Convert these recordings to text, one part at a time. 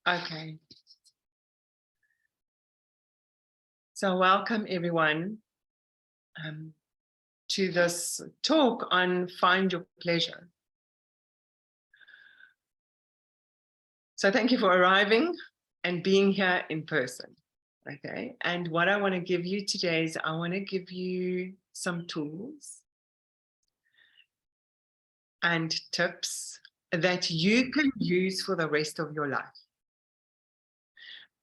Okay. So welcome everyone to this talk on Find Your Pleasure. So thank you for arriving and being here in person. Okay. And what I want to give you today is I want to give you some tools and tips that you can use for the rest of your life.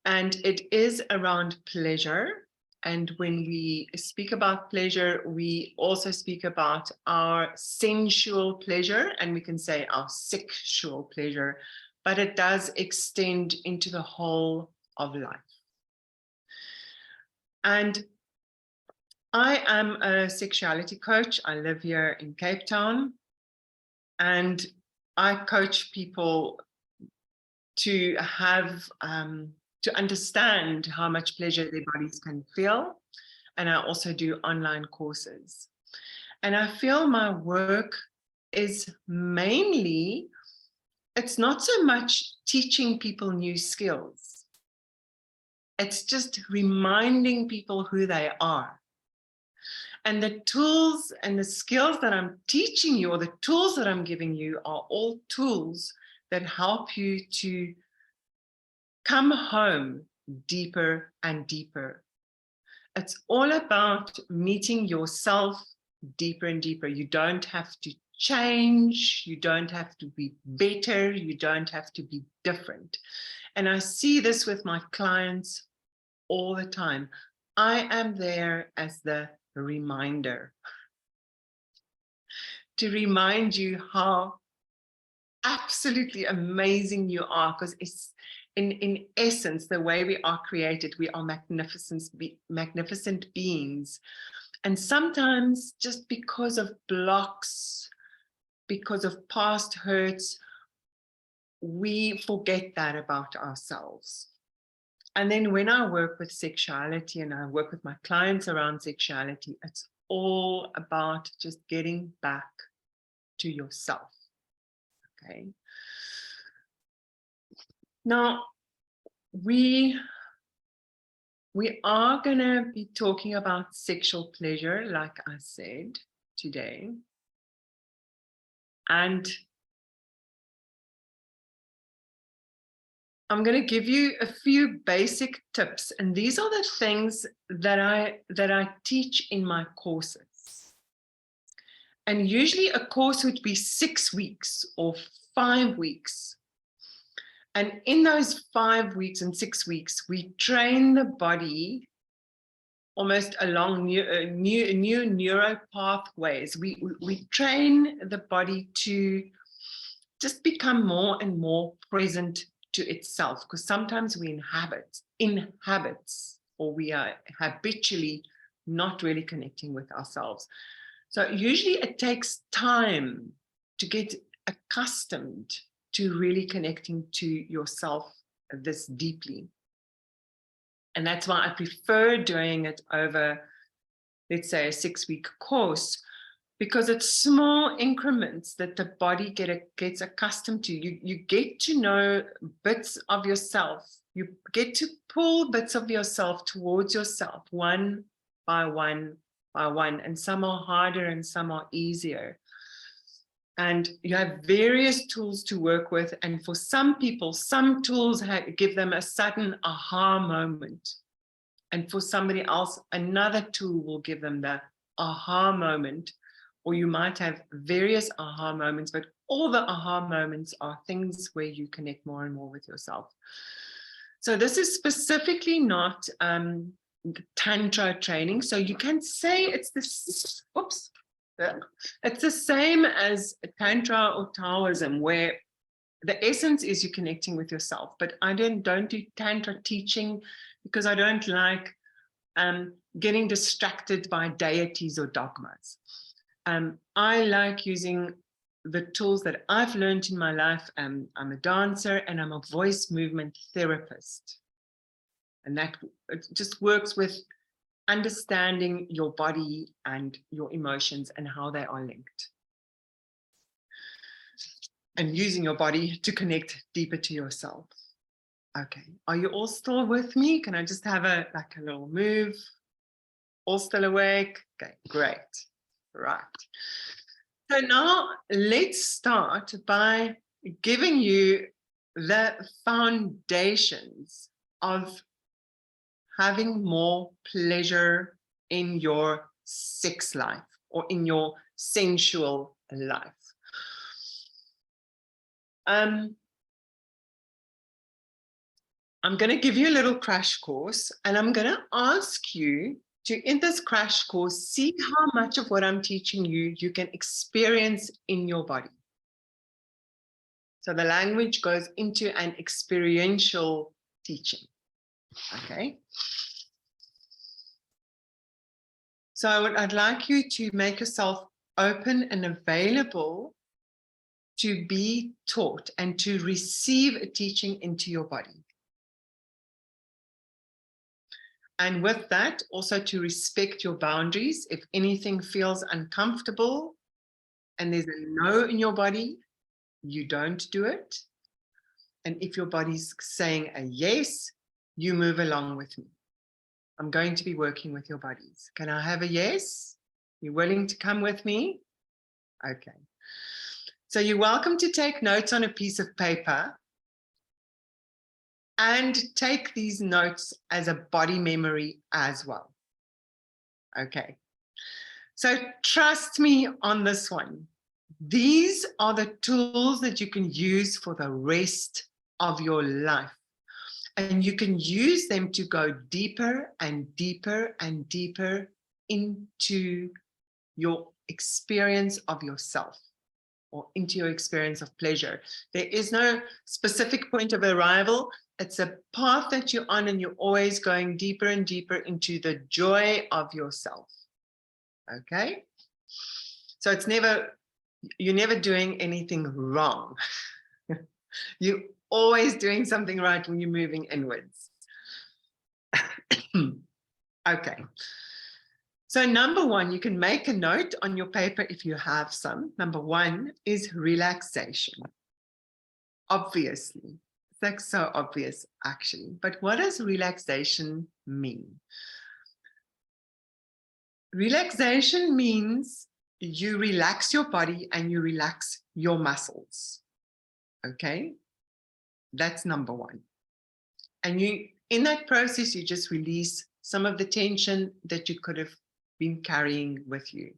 And it is around pleasure. And when we speak about pleasure, we also speak about our sensual pleasure, and we can say our sexual pleasure, but it does extend into the whole of life. And I am a sexuality coach. I live here in Cape Town, and I coach people to have to understand how much pleasure their bodies can feel. And I also do online courses. And I feel my work is mainly, it's not so much teaching people new skills. It's just reminding people who they are. And the tools and the skills that I'm teaching you, or the tools that I'm giving you, are all tools that help you to come home deeper and deeper. It's all about meeting yourself deeper and deeper. You don't have to change. You don't have to be better. You don't have to be different. And I see this with my clients all the time. I am there as the reminder to remind you how absolutely amazing you are, because it's in essence, the way we are created, we are magnificent beings. And sometimes just because of blocks, because of past hurts, we forget that about ourselves. And then when I work with sexuality and I work with my clients around sexuality, it's all about just getting back to yourself. Okay. Now, we are going to be talking about sexual pleasure, like I said, today. And I'm going to give you a few basic tips. And these are the things that I teach in my courses. And usually a course would be 6 weeks or 5 weeks. And in those 5 weeks and 6 weeks, we train the body almost along new neuro pathways. We train the body to just become more and more present to itself, because sometimes we in habits, or we are habitually not really connecting with ourselves. So usually it takes time to get accustomed to really connecting to yourself this deeply. And that's why I prefer doing it over, let's say, a 6-week course, because it's small increments that the body gets accustomed to. You get to know bits of yourself. You get to pull bits of yourself towards yourself, one by one by one. And some are harder and some are easier. And you have various tools to work with. And for some people, some tools give them a sudden aha moment. And for somebody else, another tool will give them the aha moment. Or you might have various aha moments, but all the aha moments are things where you connect more and more with yourself. So this is specifically not Tantra training. So you can say it's this, oops. It's the same as Tantra or Taoism, where the essence is you connecting with yourself. But I don't do Tantra teaching because I don't like getting distracted by deities or dogmas. I like using the tools that I've learned in my life. I'm a dancer and I'm a voice movement therapist. And that it just works with understanding your body and your emotions and how they are linked. And using your body to connect deeper to yourself. Okay, are you all still with me? Can I just have a little move? All still awake? Okay, great. Right. So now let's start by giving you the foundations of having more pleasure in your sex life or in your sensual life. I'm going to give you a little crash course, and I'm going to ask you to, in this crash course, see how much of what I'm teaching you you can experience in your body. So the language goes into an experiential teaching. Okay. So I'd like you to make yourself open and available to be taught and to receive a teaching into your body. And with that, also to respect your boundaries. If anything feels uncomfortable and there's a no in your body, you don't do it. And if your body's saying a yes, you move along with me. I'm going to be working with your bodies. Can I have a yes? You willing to come with me? Okay. So you're welcome to take notes on a piece of paper and take these notes as a body memory as well. Okay. So trust me on this one. These are the tools that you can use for the rest of your life. And you can use them to go deeper and deeper and deeper into your experience of yourself or into your experience of pleasure. There is no specific point of arrival. It's a path that you're on, and you're always going deeper and deeper into the joy of yourself. Okay? So it's never, you're never doing anything wrong. You're always doing something right when you're moving inwards. Okay. So number one, you can make a note on your paper if you have some. Number one is relaxation. Obviously, it's like so obvious actually. But what does relaxation mean? Relaxation means you relax your body and you relax your muscles. Okay? That's number one. And you, in that process, you just release some of the tension that you could have been carrying with you.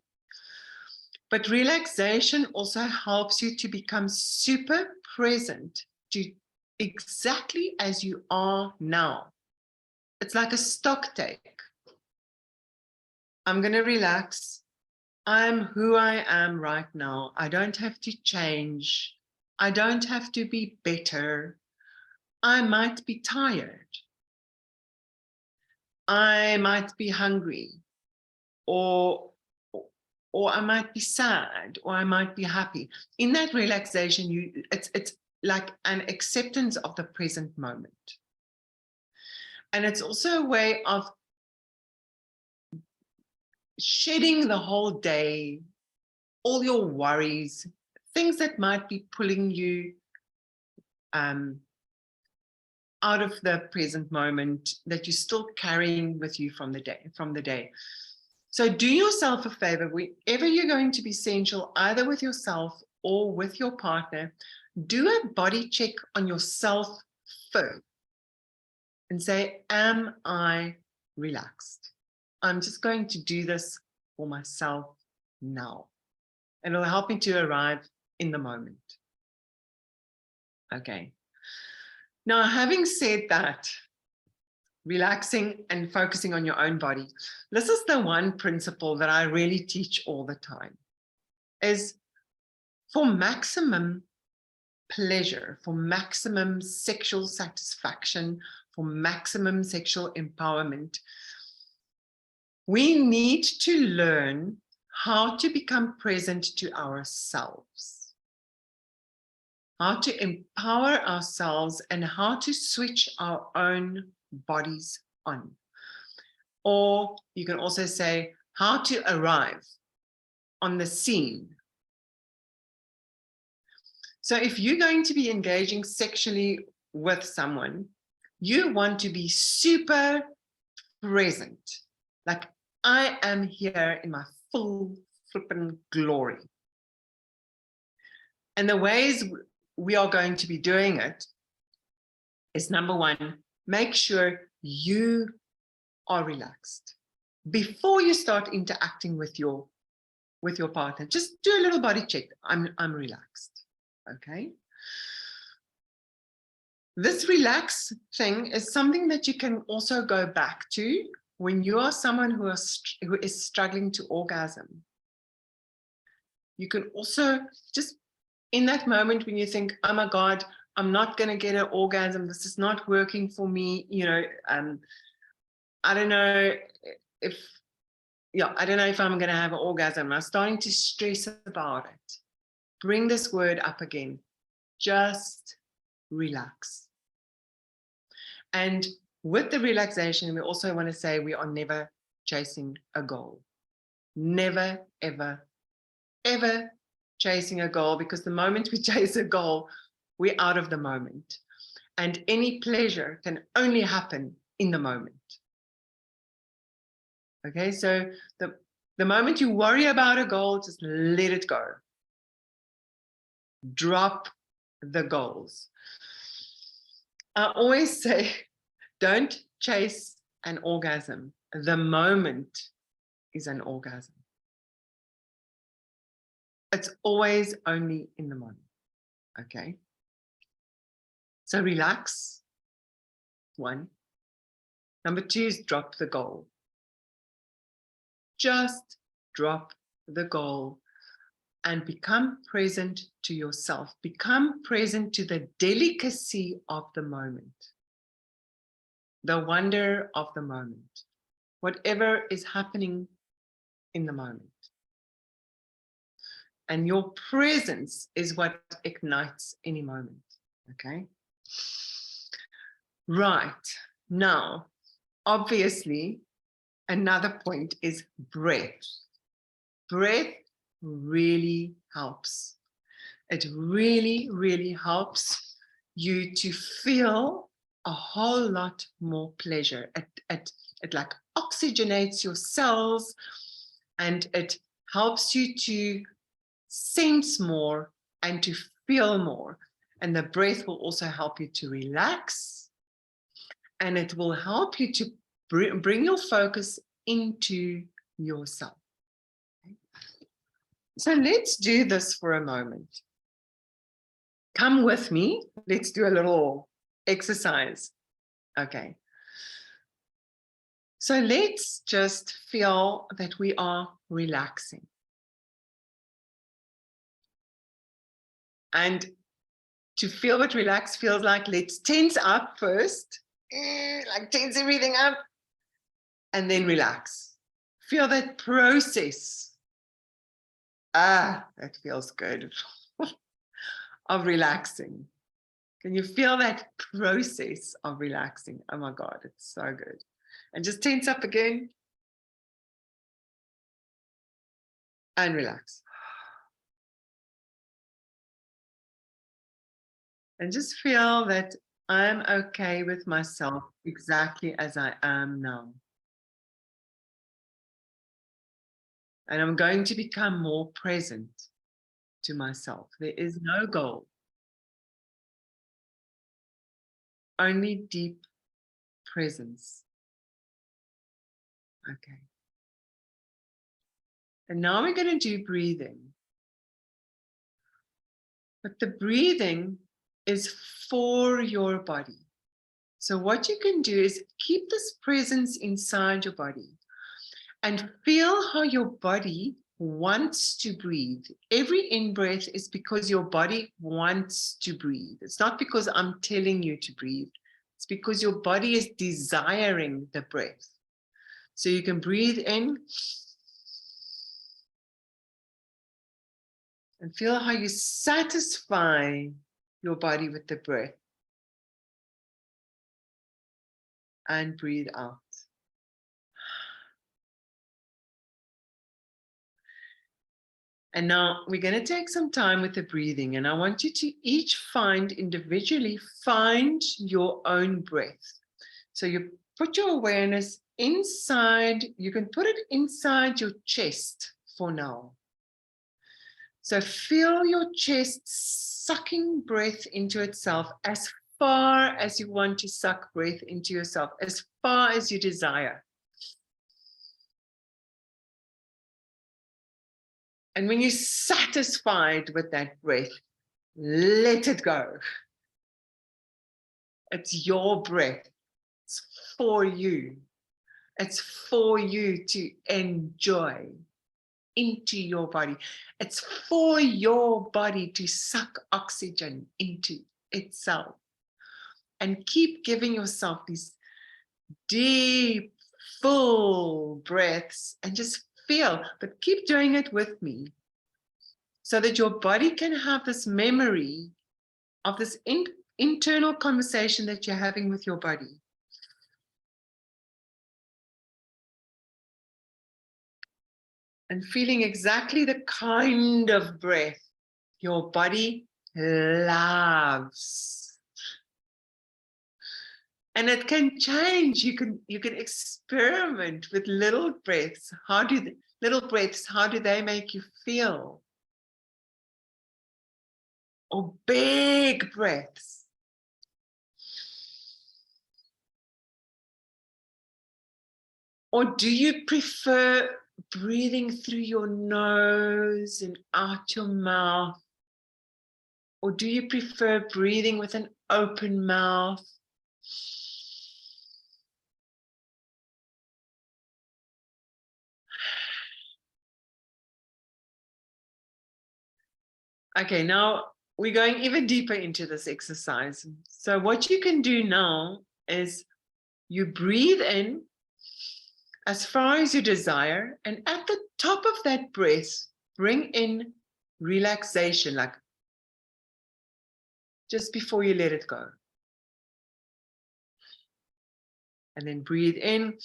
But relaxation also helps you to become super present to exactly as you are now. It's like a stock take. I'm going to relax. I'm who I am right now. I don't have to change. I don't have to be better. I might be tired. I might be hungry, or I might be sad, or I might be happy. In that relaxation, it's like an acceptance of the present moment. And it's also a way of shedding the whole day, all your worries, things that might be pulling you out of the present moment that you're still carrying with you from the day. So do yourself a favor, whenever you're going to be sensual, either with yourself or with your partner, do a body check on yourself first and say, am I relaxed? I'm just going to do this for myself now. And it'll help me to arrive in the moment. Okay. Now, having said that, relaxing and focusing on your own body, this is the one principle that I really teach all the time, is for maximum pleasure, for maximum sexual satisfaction, for maximum sexual empowerment, we need to learn how to become present to ourselves, how to empower ourselves, and how to switch our own bodies on. Or you can also say how to arrive on the scene. So if you're going to be engaging sexually with someone, You want to be super present. Like, I am here in my full flippin' glory. And the ways we are going to be doing it is, number one, make sure you are relaxed. Before you start interacting with your partner, just do a little body check. I'm relaxed. Okay. This relax thing is something that you can also go back to when you are someone who is struggling to orgasm. You can also just, in that moment when you think, oh my God, I'm not going to get an orgasm, this is not working for me, you know, I don't know if I'm going to have an orgasm. I'm starting to stress about it. Bring this word up again. Just relax. And with the relaxation, we also want to say we are never chasing a goal. Never, ever, ever chasing a goal, because the moment we chase a goal, we're out of the moment. And any pleasure can only happen in the moment. Okay, so the moment you worry about a goal, just let it go. Drop the goals. I always say, don't chase an orgasm. The moment is an orgasm. It's always only in the moment. Okay. So relax. One. Number two is drop the goal. Just drop the goal and become present to yourself. Become present to the delicacy of the moment, the wonder of the moment, whatever is happening in the moment. And your presence is what ignites any moment. Okay. Right. Now, obviously, another point is breath. Breath really helps. It really, really helps you to feel a whole lot more pleasure. It like oxygenates your cells, and it helps you to sense more and to feel more. And the breath will also help you to relax, and it will help you to bring your focus into yourself. Okay. So let's do this for a moment. Come with me. Let's do a little exercise. Okay. So let's just feel that we are relaxing. And to feel what relax feels like, let's tense up first. Like tense everything up. And then relax. Feel that process. That feels good. Of relaxing. Can you feel that process of relaxing? Oh my God, it's so good. And just tense up again. And relax. And just feel that I'm okay with myself exactly as I am now. And I'm going to become more present to myself. There is no goal. Only deep presence. Okay. And now we're going to do breathing. But the breathing is for your body. So what you can do is keep this presence inside your body and feel how your body wants to breathe. Every in-breath is because your body wants to breathe. It's not because I'm telling you to breathe. It's because your body is desiring the breath. So you can breathe in and feel how you satisfy your body with the breath. And breathe out. And now we're going to take some time with the breathing, and I want you to each individually find your own breath. So you put your awareness inside, you can put it inside your chest for now. So feel your chest sucking breath into itself as far as you want to suck breath into yourself, as far as you desire. And when you're satisfied with that breath, let it go. It's your breath. It's for you. It's for you to enjoy into your body. It's for your body to suck oxygen into itself. And keep giving yourself these deep, full breaths and just feel, but keep doing it with me so that your body can have this memory of this internal conversation that you're having with your body. And feeling exactly the kind of breath your body loves. And it can change. You can experiment with little breaths. How do they make you feel? Or big breaths. Or do you prefer breathing through your nose and out your mouth? Or do you prefer breathing with an open mouth? Okay, now we're going even deeper into this exercise. So what you can do now is you breathe in as far as you desire, and at the top of that breath, bring in relaxation, like just before you let it go. And then breathe in.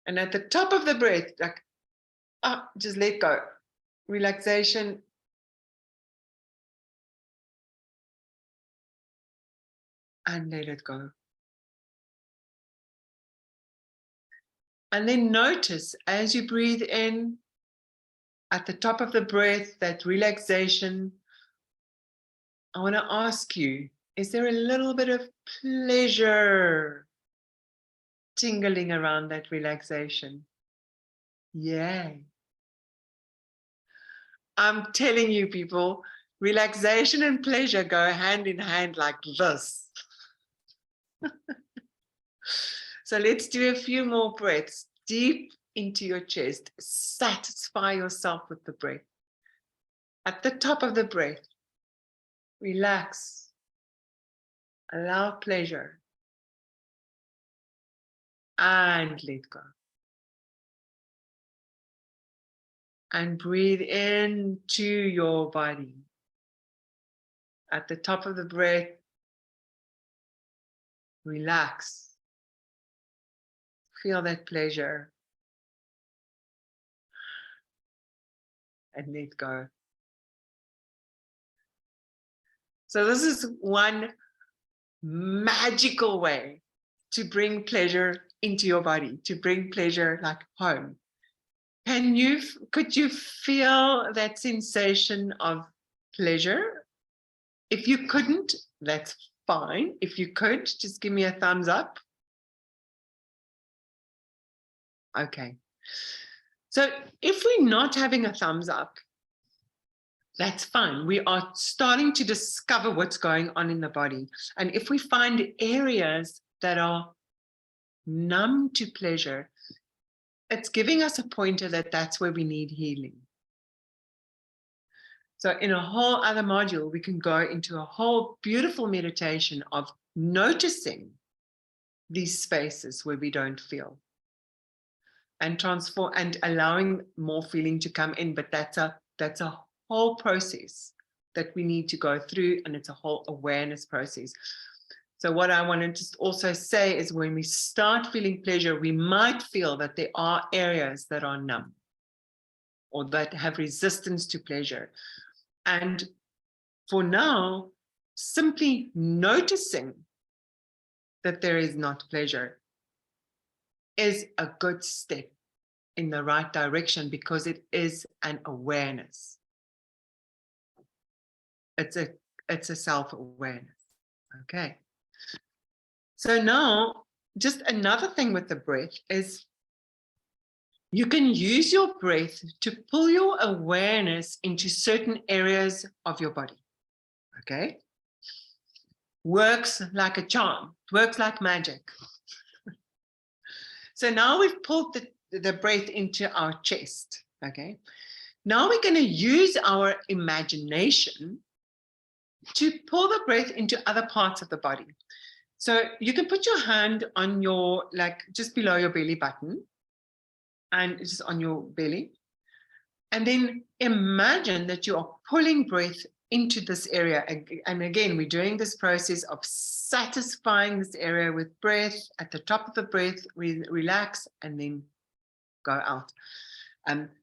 And at the top of the breath, like, just let go. Relaxation. And let it go. And then notice as you breathe in, at the top of the breath, that relaxation. I want to ask you, is there a little bit of pleasure tingling around that relaxation? Yay. I'm telling you, people, relaxation and pleasure go hand in hand like this. So let's do a few more breaths deep into your chest. Satisfy yourself with the breath. At the top of the breath, relax. Allow pleasure. And let go. And breathe into your body. At the top of the breath, relax. Feel that pleasure. And let go. So this is one magical way to bring pleasure into your body, to bring pleasure like home. Could you feel that sensation of pleasure? If you couldn't, that's fine. If you could, just give me a thumbs up. Okay. So if we're not having a thumbs up, that's fine. We are starting to discover what's going on in the body. And if we find areas that are numb to pleasure, it's giving us a pointer that that's where we need healing. So in a whole other module, we can go into a whole beautiful meditation of noticing these spaces where we don't feel and transform and allowing more feeling to come in. But that's a whole process that we need to go through, and it's a whole awareness process. So what I wanted to also say is when we start feeling pleasure, we might feel that there are areas that are numb or that have resistance to pleasure. And for now, simply noticing that there is not pleasure is a good step in the right direction, because it is an awareness. It's a self-awareness. Okay. So now, just another thing with the breath is you can use your breath to pull your awareness into certain areas of your body. Okay. Works like a charm, works like magic. So now we've pulled the breath into our chest. Okay. Now we're going to use our imagination to pull the breath into other parts of the body. So you can put your hand on your, like just below your belly button, and it's just on your belly. And then imagine that you are pulling breath into this area. And again, we're doing this process of satisfying this area with breath. At the top of the breath, we relax and then go out.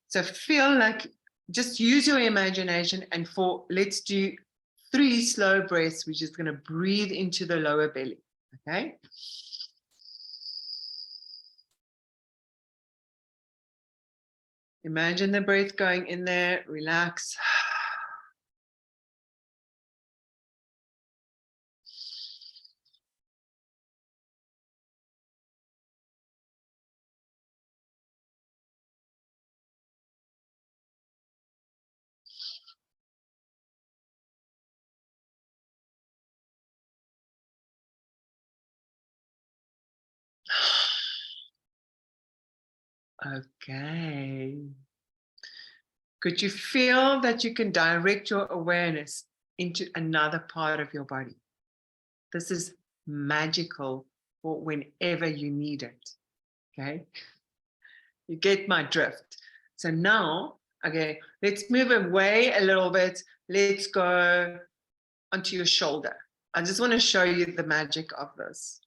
So feel like, just use your imagination, and let's do 3 slow breaths. We're just going to breathe into the lower belly. Okay. Imagine the breath going in there, relax. Okay. Could you feel that you can direct your awareness into another part of your body? This is magical for whenever you need it. Okay. You get my drift. So now, okay, let's move away a little bit. Let's go onto your shoulder. I just want to show you the magic of this.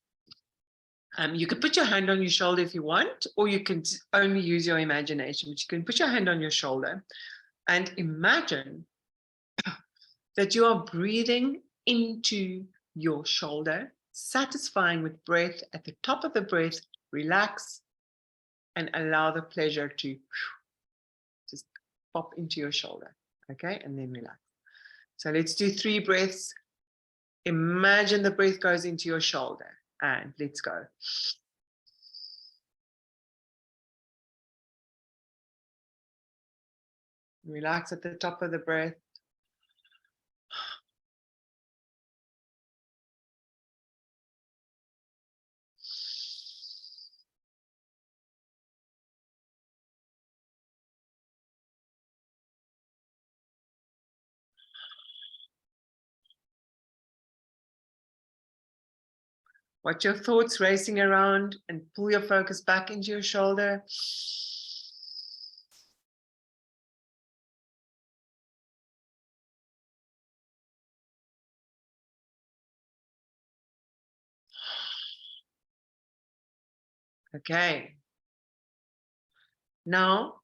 You can put your hand on your shoulder if you want, or you can only use your imagination, but you can put your hand on your shoulder and imagine that you are breathing into your shoulder, satisfying with breath. At the top of the breath, relax and allow the pleasure to just pop into your shoulder. Okay, and then relax. So let's do 3 breaths. Imagine the breath goes into your shoulder, and let's go. Relax at the top of the breath. Watch your thoughts racing around and pull your focus back into your shoulder. Okay. Now,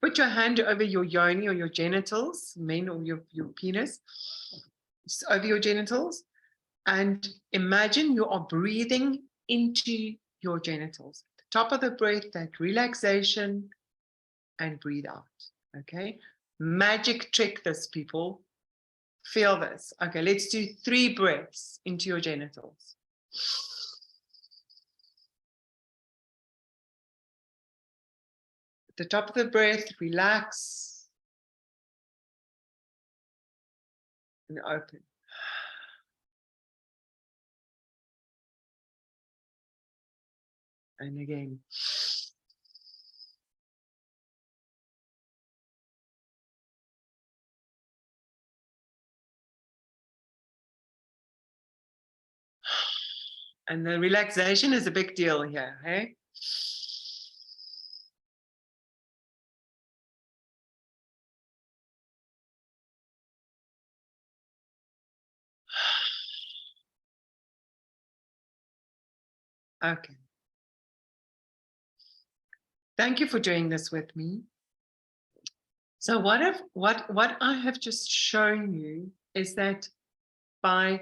put your hand over your yoni or your genitals, men, or your penis, just over your genitals, and imagine you are breathing into your genitals. At the top of the breath, that relaxation, and breathe out. Okay. Magic trick this, people. Feel this. Okay, let's do 3 breaths into your genitals. At the top of the breath, relax and open. And again. And the relaxation is a big deal here, hey? Okay. Thank you for doing this with me. So what I have just shown you is that by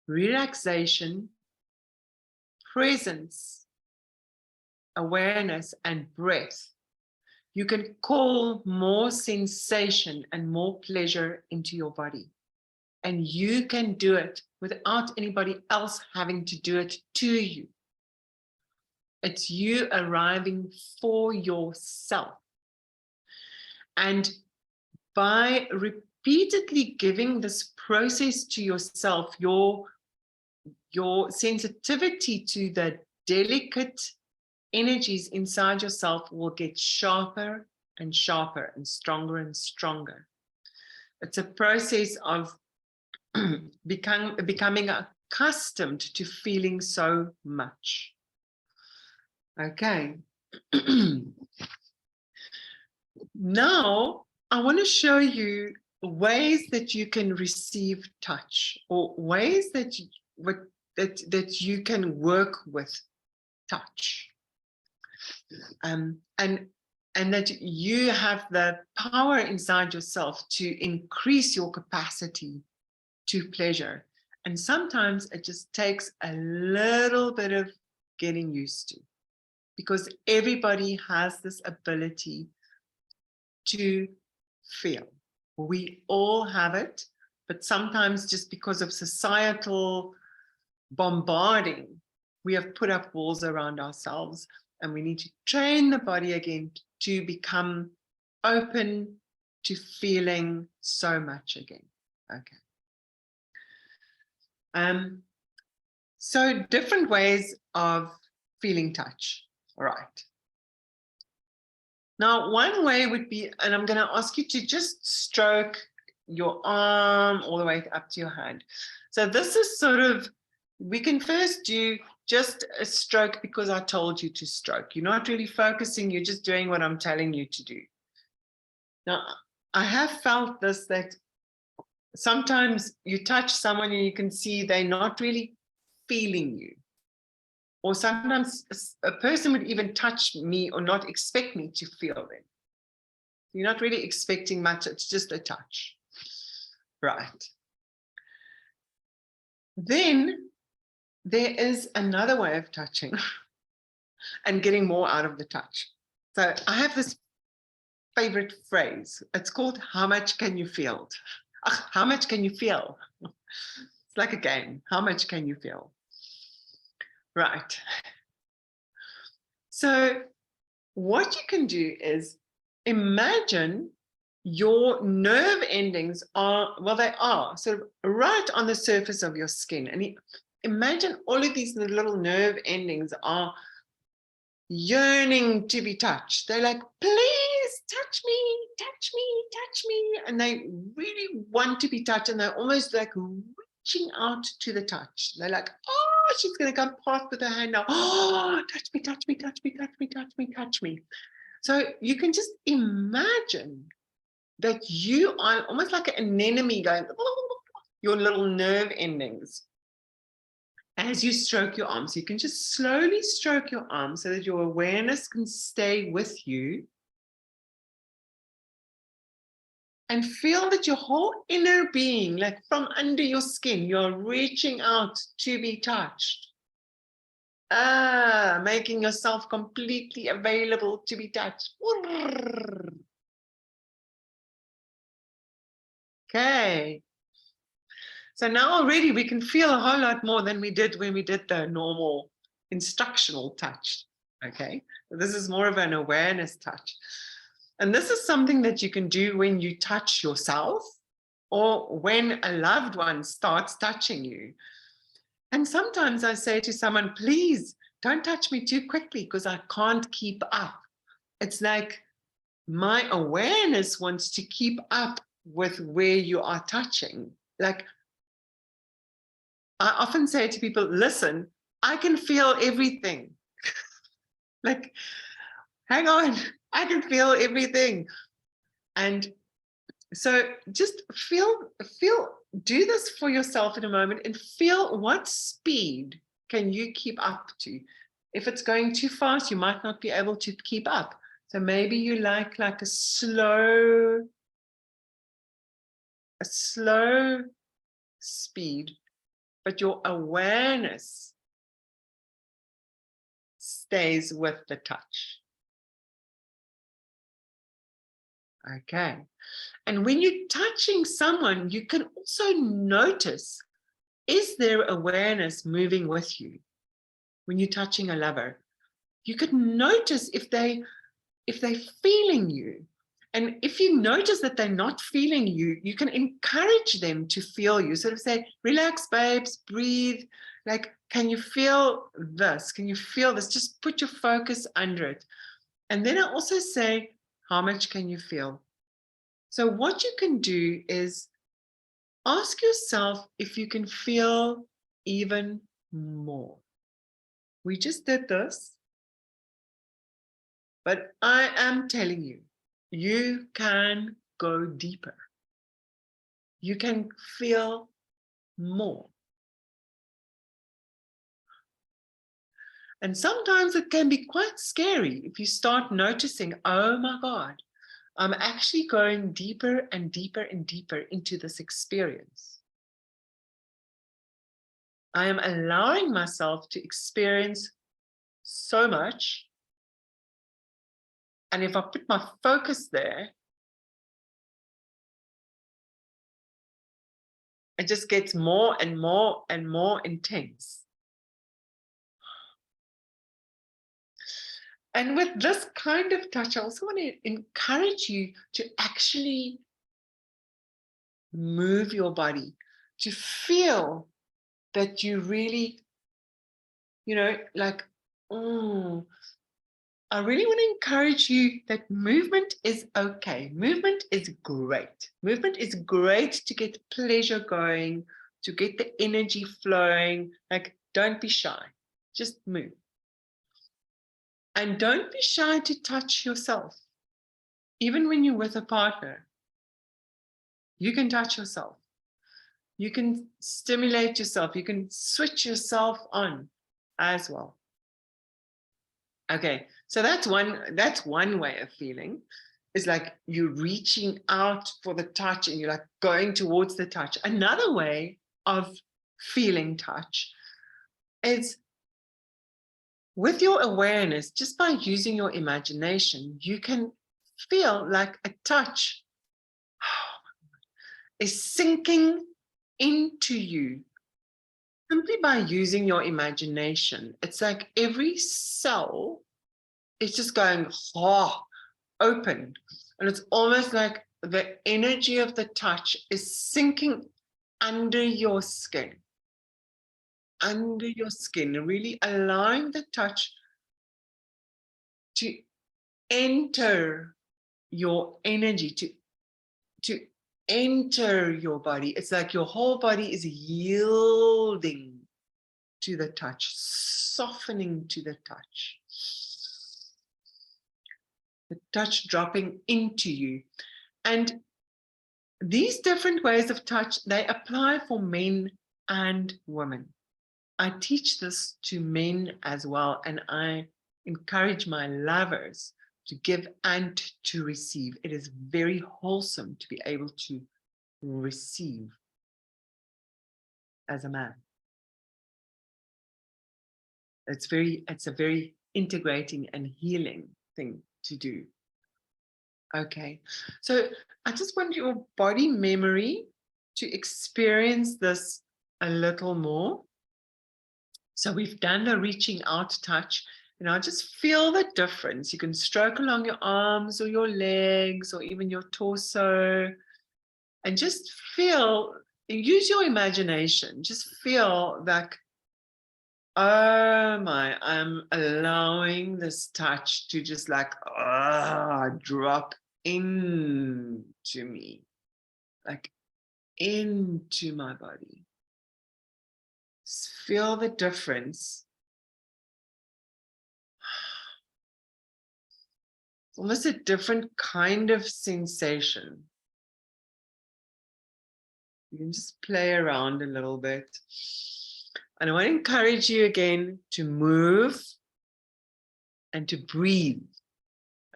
relaxation, presence, awareness, and breath, you can call more sensation and more pleasure into your body. And you can do it without anybody else having to do it to you. It's you arriving for yourself. And by repeatedly giving this process to yourself, your sensitivity to the delicate energies inside yourself will get sharper and sharper and stronger. It's a process of becoming accustomed to feeling so much. Okay. Now, I want to show you ways that you can receive touch, or ways that you can work with touch. And that you have the power inside yourself to increase your capacity to pleasure. And sometimes it just takes a little bit of getting used to, because everybody has this ability to feel. We all have it, but sometimes just because of societal bombarding, we have put up walls around ourselves, and we need to train the body again to become open to feeling so much again. Okay. So different ways of feeling touch. All right. Now, one way would be, and I'm going to ask you to just stroke your arm all the way up to your hand. So this is sort of, we can first do just a stroke because I told you to stroke. You're not really focusing, you're just doing what I'm telling you to do. Now, I have felt this, that sometimes you touch someone and you can see they're not really feeling you. Or sometimes a person would even touch me or not expect me to feel them. You're not really expecting much, it's just a touch. Right. Then there is another way of touching and getting more out of the touch. So I have this favorite phrase. It's called, how much can you feel? How much can you feel? It's like a game. How much can you feel? Right. So what you can do is imagine your nerve endings are, well, they are sort of right on the surface of your skin. And imagine all of these little nerve endings are yearning to be touched. They're like, please touch me, touch me, touch me. And they really want to be touched, and they're almost like reaching out to the touch. They're like, oh, she's going to come past with her hand now. Oh, touch me, touch me, touch me, touch me, touch me, touch me. So you can just imagine that you are almost like an anemone going, your little nerve endings. As you stroke your arms, you can just slowly stroke your arms so that your awareness can stay with you. And feel that your whole inner being, like from under your skin, you're reaching out to be touched. Making yourself completely available to be touched. Okay. So now already we can feel a whole lot more than we did when we did the normal instructional touch. Okay. So this is more of an awareness touch. And this is something that you can do when you touch yourself or when a loved one starts touching you. And sometimes I say to someone, please don't touch me too quickly because I can't keep up. It's like my awareness wants to keep up with where you are touching. Like I often say to people, listen, I can feel everything. Like, hang on, I can feel everything. And so just do this for yourself in a moment and feel what speed can you keep up to. If it's going too fast, you might not be able to keep up. So maybe you like a slow speed, but your awareness stays with the touch. Okay. And when you're touching someone, you can also notice, is there awareness moving with you? When you're touching a lover, you could notice if they're feeling you. And if you notice that they're not feeling you, you can encourage them to feel you. Sort of say, relax, babes, breathe. Like, can you feel this? Can you feel this? Just put your focus under it. And then I also say, how much can you feel? So what you can do is ask yourself if you can feel even more. We just did this, but I am telling you, you can go deeper. You can feel more. And sometimes it can be quite scary if you start noticing, oh my God, I'm actually going deeper and deeper and deeper into this experience. I am allowing myself to experience so much. And if I put my focus there, it just gets more and more and more intense. And with this kind of touch, I also want to encourage you to actually move your body, to feel that you really, like, oh, I really want to encourage you that movement is okay. Movement is great. Movement is great to get pleasure going, to get the energy flowing. Like, don't be shy. Just move. And don't be shy to touch yourself. Even when you're with a partner, you can touch yourself. You can stimulate yourself. You can switch yourself on as well. Okay, so that's one way of feeling. Is like you're reaching out for the touch and you're like going towards the touch. Another way of feeling touch is with your awareness, just by using your imagination, you can feel like a touch is sinking into you simply by using your imagination. It's like every cell is just going open. And it's almost like the energy of the touch is sinking under your skin, really allowing the touch to enter your energy, to enter your body. It's like your whole body is yielding to the touch, softening to the touch. The touch dropping into you. And these different ways of touch, they apply for men and women. I teach this to men as well, and I encourage my lovers to give and to receive. It is very wholesome to be able to receive as a man. It's a very integrating and healing thing to do. Okay, so I just want your body memory to experience this a little more. So we've done the reaching out touch, and I just feel the difference. You can stroke along your arms or your legs or even your torso, and just feel, use your imagination, just feel like, oh my, I'm allowing this touch to just like drop into me, like into my body. Just feel the difference. It's almost a different kind of sensation. You can just play around a little bit. And I want to encourage you again to move and to breathe.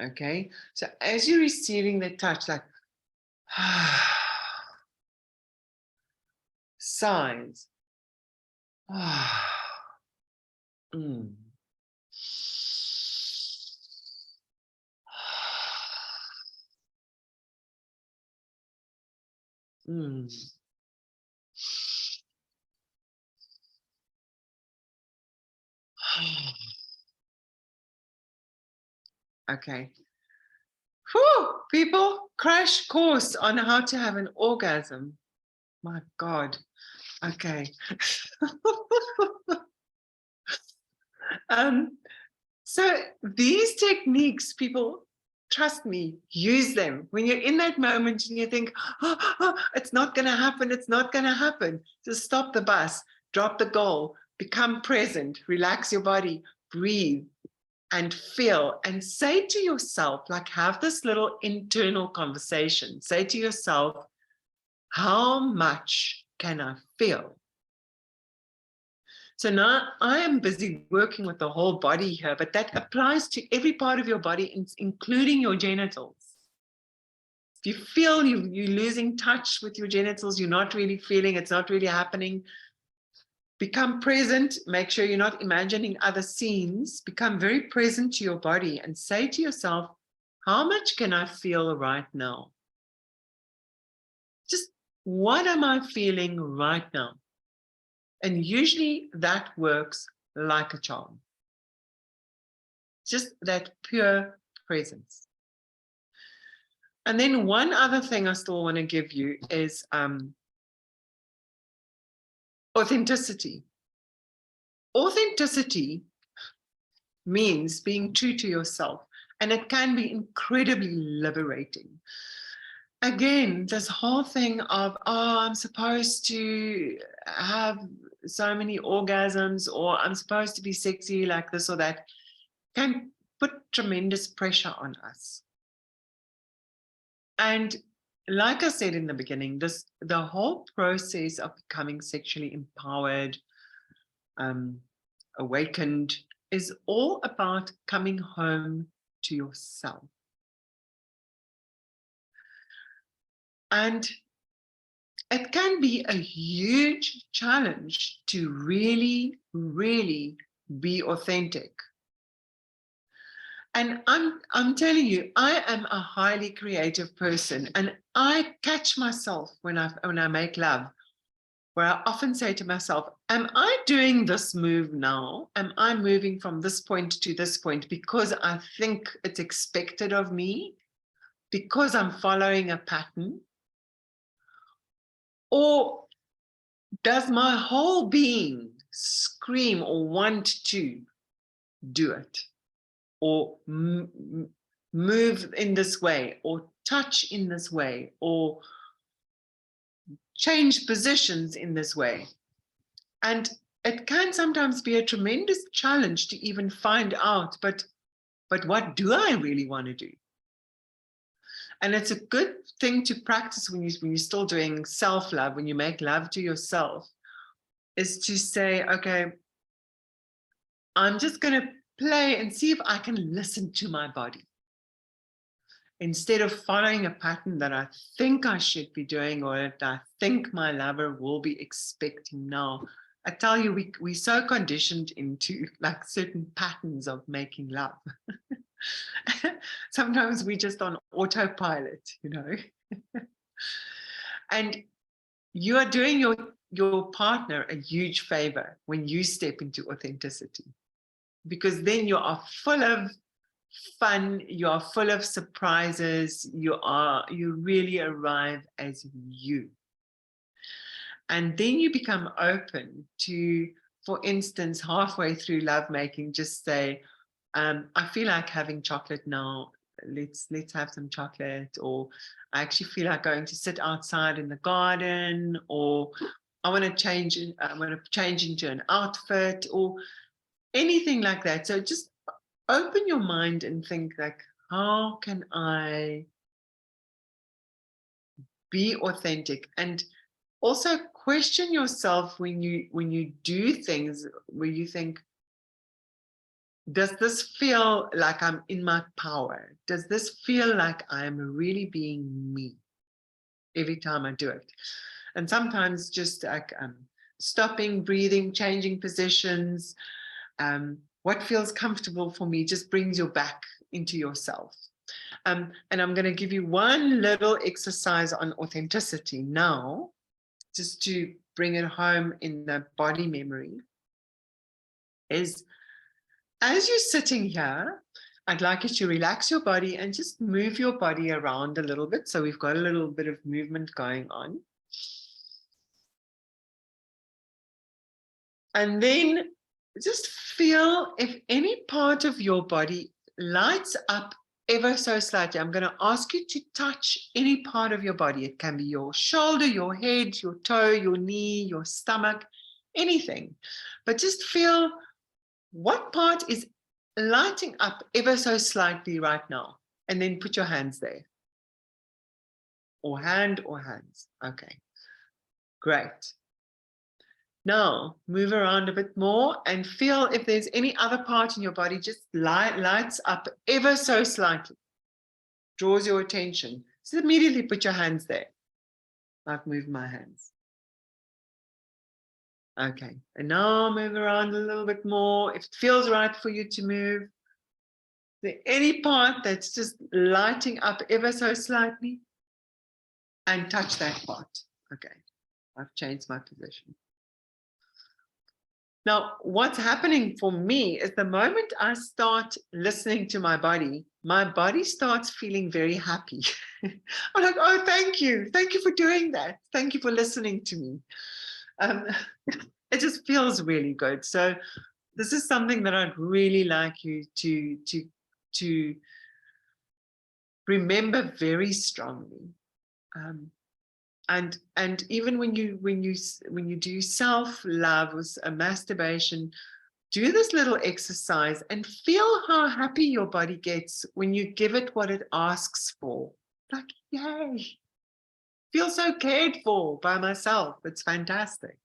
Okay, so as you're receiving the touch, like sighs. Mm. Mm. Okay. Whew, people, crash course on how to have an orgasm. My God. Okay. um, so these techniques, people, trust me, use them. When you're in that moment and you think, it's not going to happen, it's not going to happen, just stop the bus, drop the goal, become present, relax your body, breathe, and feel, and say to yourself, like have this little internal conversation. Say to yourself, how much can I feel? So now I am busy working with the whole body here, but that applies to every part of your body, including your genitals. If you feel you're losing touch with your genitals, you're not really feeling, it's not really happening, become present. Make sure you're not imagining other scenes. Become very present to your body and say to yourself, how much can I feel right now? Just what am I feeling right now? And usually that works like a charm. Just that pure presence. And then one other thing I still want to give you is authenticity. Authenticity means being true to yourself, and it can be incredibly liberating. Again, this whole thing of, oh, I'm supposed to have so many orgasms, or I'm supposed to be sexy like this or that, can put tremendous pressure on us. And like I said in the beginning, the whole process of becoming sexually empowered, awakened, is all about coming home to yourself. And it can be a huge challenge to really, really be authentic. And I'm telling you, I am a highly creative person, and I catch myself when I make love, where I often say to myself, am I doing this move now? Am I moving from this point to this point because I think it's expected of me? Because I'm following a pattern? Or does my whole being scream or want to do it? Or move in this way, or touch in this way, or change positions in this way? And it can sometimes be a tremendous challenge to even find out, but what do I really want to do? And it's a good thing to practice when you're still doing self-love, when you make love to yourself, is to say, okay, I'm just going to play and see if I can listen to my body. Instead of following a pattern that I think I should be doing, or that I think my lover will be expecting now. I tell you, we're so conditioned into like certain patterns of making love. Sometimes we're just on autopilot, you know. And you are doing your partner a huge favor when you step into authenticity, because then you are full of fun, you are full of surprises, you really arrive as you. And then you become open to, for instance, halfway through lovemaking, just say, I feel like having chocolate now. Let's have some chocolate. Or I actually feel like going to sit outside in the garden. Or I want to change into an outfit, or anything like that. So just open your mind and think, like, how can I be authentic? And also question yourself when you do things where you think, Does this feel like I'm in my power? Does this feel like I'm really being me every time I do it? And sometimes just like stopping, breathing, changing positions, what feels comfortable for me just brings you back into yourself. And I'm going to give you one little exercise on authenticity now, just to bring it home in the body memory, is as you're sitting here, I'd like you to relax your body and just move your body around a little bit. So we've got a little bit of movement going on. And then just feel if any part of your body lights up ever so slightly. I'm going to ask you to touch any part of your body. It can be your shoulder, your head, your toe, your knee, your stomach, anything. But just feel what part is lighting up ever so slightly right now. And then put your hands there. Or hand or hands. Okay, great. Now, move around a bit more and feel if there's any other part in your body just lights up ever so slightly, draws your attention. So immediately put your hands there. I've moved my hands. Okay, and now move around a little bit more. If it feels right for you to move, is there any part that's just lighting up ever so slightly? And touch that part. Okay, I've changed my position. Now, what's happening for me is the moment I start listening to my body starts feeling very happy. I'm like, oh, thank you. Thank you for doing that. Thank you for listening to me. It just feels really good. So this is something that I'd really like you to remember very strongly. And even when you do self-love with a masturbation, do this little exercise and feel how happy your body gets when you give it what it asks for. Like, yay, feel so cared for by myself. It's fantastic.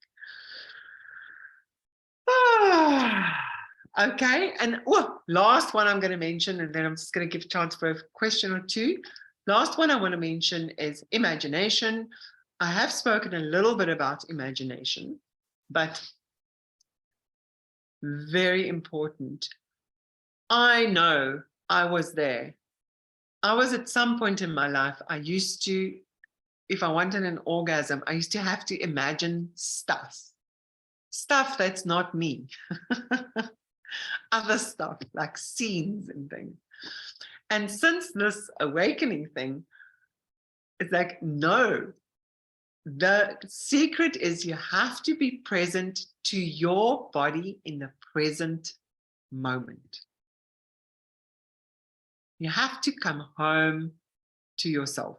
Okay, and last one I'm going to mention, and then I'm just going to give a chance for a question or two. Last one I want to mention is imagination. I have spoken a little bit about imagination, but very important. I know I was there. I was at some point in my life, I used to, if I wanted an orgasm, I used to have to imagine stuff that's not me. Other stuff like scenes and things. And since this awakening thing, it's like, no, the secret is you have to be present to your body in the present moment. You have to come home to yourself.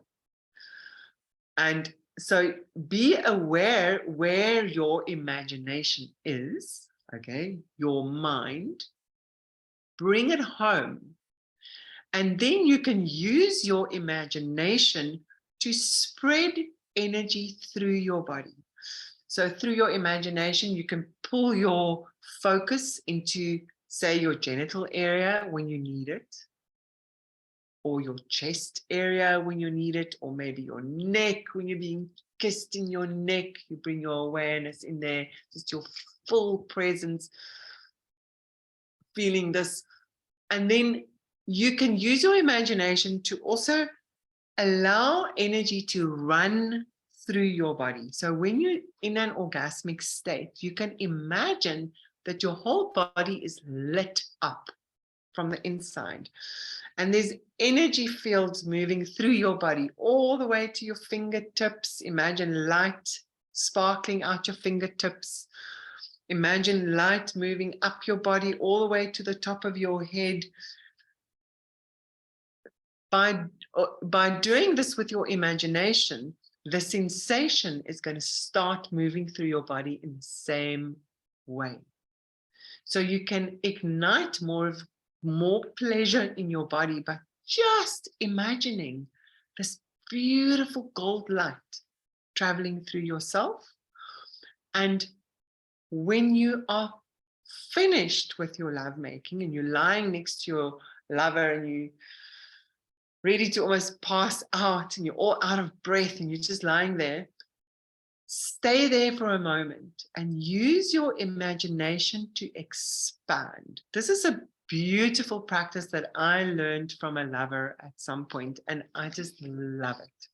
And so be aware where your imagination is, okay, your mind, bring it home. And then you can use your imagination to spread energy through your body. So through your imagination, you can pull your focus into, say, your genital area when you need it, or your chest area when you need it, or maybe your neck when you're being kissed in your neck. You bring your awareness in there, just your full presence, feeling this. And then you can use your imagination to also allow energy to run through your body. So when you're in an orgasmic state, you can imagine that your whole body is lit up from the inside. And there's energy fields moving through your body all the way to your fingertips. Imagine light sparkling out your fingertips. Imagine light moving up your body all the way to the top of your head. By doing this with your imagination, the sensation is going to start moving through your body in the same way. So you can ignite more pleasure in your body by just imagining this beautiful gold light traveling through yourself. And when you are finished with your lovemaking and you're lying next to your lover and you're ready to almost pass out and you're all out of breath and you're just lying there, stay there for a moment and use your imagination to expand. This is a beautiful practice that I learned from a lover at some point, and I just love it.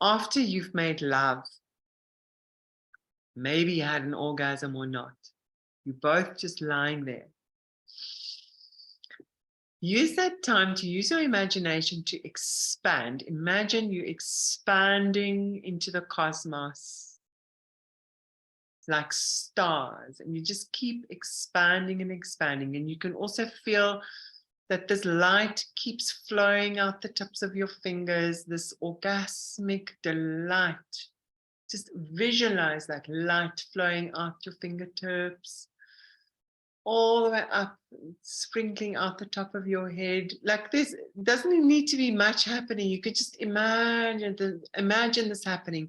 After you've made love, maybe you had an orgasm or not, you're both just lying there. Use that time to use your imagination to expand. Imagine you expanding into the cosmos like stars, and you just keep expanding and expanding. And you can also feel that this light keeps flowing out the tips of your fingers, this orgasmic delight. Just visualize that light flowing out your fingertips, all the way up, sprinkling out the top of your head. Like this, doesn't need to be much happening. You could just imagine this happening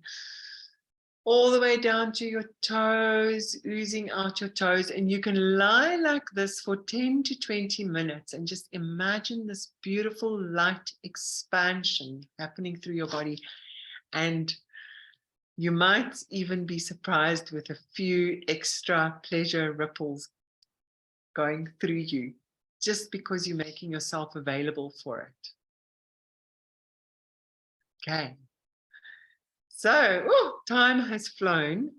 all the way down to your toes, oozing out your toes. And you can lie like this for 10 to 20 minutes and just imagine this beautiful light expansion happening through your body. And you might even be surprised with a few extra pleasure ripples going through you, just because you're making yourself available for it. Okay. So, time has flown.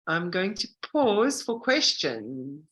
I'm going to pause for questions.